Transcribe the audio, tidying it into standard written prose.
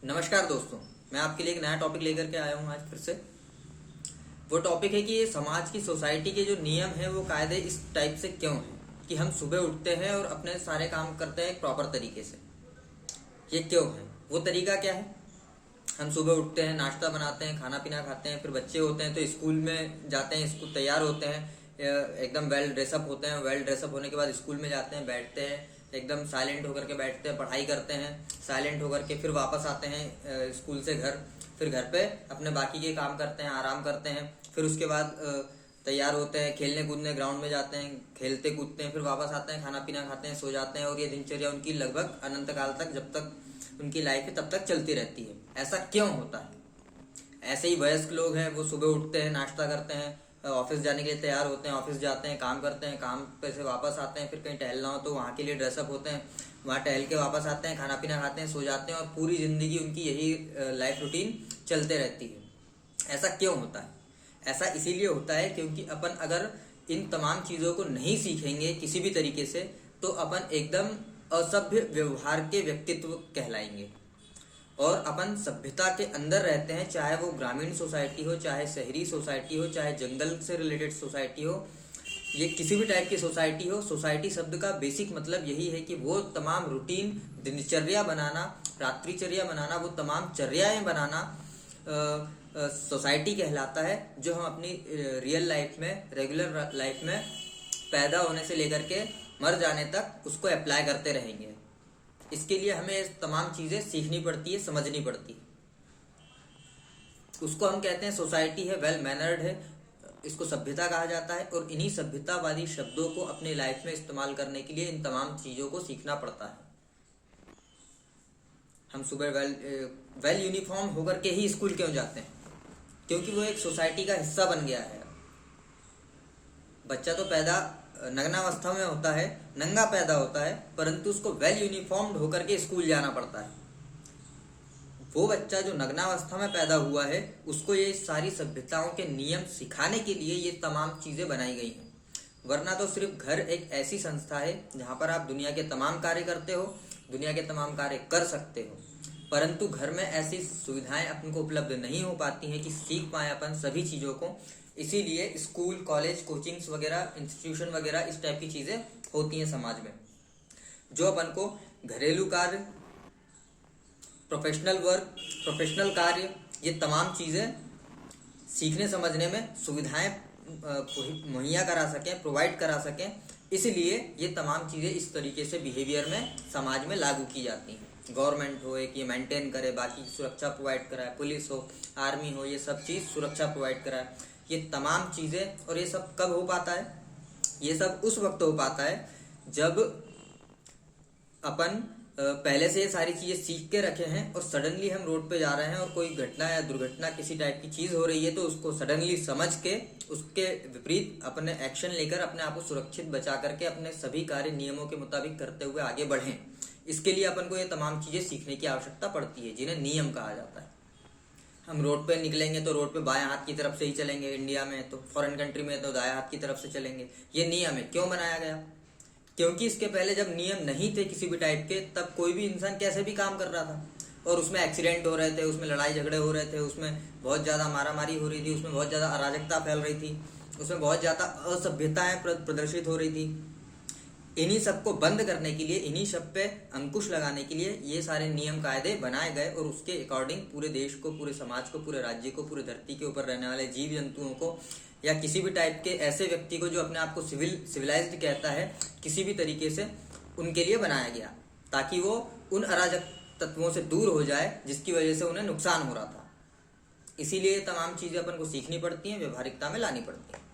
नमस्कार दोस्तों, मैं आपके लिए एक नया टॉपिक लेकर के आया हूँ आज फिर से। वो टॉपिक है कि ये समाज की सोसाइटी के जो नियम है वो कायदे इस टाइप से क्यों हैं कि हम सुबह उठते हैं और अपने सारे काम करते हैं एक प्रॉपर तरीके से। ये क्यों है? वो तरीका क्या है? हम सुबह उठते हैं, नाश्ता बनाते हैं, खाना पीना खाते हैं, फिर बच्चे होते हैं तो स्कूल में जाते हैं, स्कूल तैयार होते हैं, एकदम वेल ड्रेसअप होते हैं। वेल ड्रेसअप होने के बाद स्कूल में जाते हैं, बैठते हैं, एकदम साइलेंट होकर के बैठते हैं, पढ़ाई करते हैं साइलेंट होकर के, फिर वापस आते हैं स्कूल से घर, फिर घर पे अपने बाकी के काम करते हैं, आराम करते हैं, फिर उसके बाद तैयार होते हैं, खेलने कूदने ग्राउंड में जाते हैं, खेलते कूदते हैं, फिर वापस आते हैं, खाना पीना खाते हैं, सो जाते हैं। और ये दिनचर्या उनकी लगभग अनंत काल तक, जब तक उनकी लाइफ है तब तक चलती रहती है। ऐसा क्यों होता है? ऐसे ही वयस्क लोग हैं, वो सुबह उठते हैं, नाश्ता करते हैं, ऑफिस जाने के लिए तैयार होते हैं, ऑफिस जाते हैं, काम करते हैं, काम पे से वापस आते हैं, फिर कहीं टहलना हो तो वहाँ के लिए ड्रेसअप होते हैं, वहाँ टहल के वापस आते हैं, खाना पीना खाते हैं, सो जाते हैं, और पूरी जिंदगी उनकी यही लाइफ रूटीन चलते रहती है। ऐसा क्यों होता है? ऐसा इसीलिए होता है क्योंकि अपन अगर इन तमाम चीज़ों को नहीं सीखेंगे किसी भी तरीके से तो अपन एकदम असभ्य व्यवहार के व्यक्तित्व कहलाएंगे। और अपन सभ्यता के अंदर रहते हैं, चाहे वो ग्रामीण सोसाइटी हो, चाहे शहरी सोसाइटी हो, चाहे जंगल से रिलेटेड सोसाइटी हो, ये किसी भी टाइप की सोसाइटी हो। सोसाइटी शब्द का बेसिक मतलब यही है कि वो तमाम रूटीन, दिनचर्या बनाना, रात्रिचर्या बनाना, वो तमाम चर्याएं बनाना सोसाइटी कहलाता है, जो हम अपनी रियल लाइफ में, रेगुलर लाइफ में पैदा होने से लेकर के मर जाने तक उसको अप्लाई करते रहेंगे। इसके लिए हमें तमाम चीजें सीखनी पड़ती है, समझनी पड़ती है। उसको हम कहते हैं सोसाइटी है, वेल मैनर्ड है, इसको सभ्यता कहा जाता है। और इन्हीं सभ्यतावादी शब्दों को अपनी लाइफ में इस्तेमाल करने के लिए इन तमाम चीजों को सीखना पड़ता है। हम सुबह वेल यूनिफॉर्म होकर के ही स्कूल क्यों जाते हैं? क्योंकि वो एक सोसाइटी का हिस्सा बन गया है। बच्चा तो पैदा नग्नावस्था में होता है, नंगा पैदा होता है, परंतु उसको वेल यूनिफॉर्म्ड होकर के स्कूल जाना पड़ता है। वो बच्चा जो नग्नावस्था में पैदा हुआ है, उसको ये सारी सभ्यताओं के नियम सिखाने के लिए ये तमाम चीजें बनाई गई हैं। वरना तो सिर्फ घर एक ऐसी संस्था है जहां पर आप दुनिया के तमाम कार्य करते हो, दुनिया के तमाम कार्य कर सकते हो, परंतु घर में ऐसी सुविधाएं अपन को उपलब्ध नहीं हो पाती हैं कि सीख पाए अपन सभी चीजों को। इसीलिए स्कूल, कॉलेज, कोचिंग्स वगैरह, इंस्टीट्यूशन वगैरह इस टाइप की चीजें होती हैं समाज में, जो अपन को घरेलू कार्य, प्रोफेशनल वर्क, प्रोफेशनल कार्य, ये तमाम चीजें सीखने समझने में सुविधाएं मुहैया करा सकें, प्रोवाइड करा सकें। इसलिए ये तमाम चीजें इस तरीके से बिहेवियर में समाज में लागू की जाती हैं। गवर्नमेंट हो एक ये मेंटेन करे, बाकी सुरक्षा प्रोवाइड कराए, पुलिस हो, आर्मी हो, ये सब चीज सुरक्षा प्रोवाइड कराए, ये तमाम चीजें। और ये सब कब हो पाता है? ये सब उस वक्त हो पाता है जब अपन पहले से ये सारी चीजें सीख के रखे हैं और सडनली हम रोड पे जा रहे हैं और कोई घटना या दुर्घटना किसी टाइप की चीज हो रही है तो उसको सडनली समझ के उसके विपरीत अपने एक्शन लेकर अपने आप को सुरक्षित बचा करके अपने सभी कार्य नियमों के मुताबिक करते हुए आगे बढ़ें। इसके लिए अपन को ये तमाम चीजें सीखने की आवश्यकता पड़ती है, जिन्हें नियम कहा जाता है। हम रोड पे निकलेंगे तो रोड पे बाएं हाथ की तरफ से ही चलेंगे, इंडिया में तो, फॉरेन कंट्री में तो दाएं हाथ की तरफ से चलेंगे। ये नियम है। क्यों बनाया गया? क्योंकि इसके पहले जब नियम नहीं थे किसी भी टाइप के, तब कोई भी इंसान कैसे भी काम कर रहा था और उसमें एक्सीडेंट हो रहे थे, उसमें लड़ाई झगड़े हो रहे थे, उसमें बहुत ज्यादा मारामारी हो रही थी, उसमें बहुत ज्यादा अराजकता फैल रही थी, उसमें बहुत ज्यादा असभ्यताएं प्रदर्शित हो रही थी। इन्हीं सबको बंद करने के लिए, इन्हीं सब पे अंकुश लगाने के लिए ये सारे नियम कायदे बनाए गए और उसके अकॉर्डिंग पूरे देश को, पूरे समाज को, पूरे राज्य को, पूरे धरती के ऊपर रहने वाले जीव जंतुओं को या किसी भी टाइप के ऐसे व्यक्ति को जो अपने आप को सिविलाइज्ड कहता है, किसी भी तरीके से उनके लिए बनाया गया, ताकि वो उन अराजक तत्वों से दूर हो जाए जिसकी वजह से उन्हें नुकसान हो रहा था। इसीलिए तमाम चीजें अपन को सीखनी पड़ती हैं, व्यवहारिकता में लानी पड़ती हैं।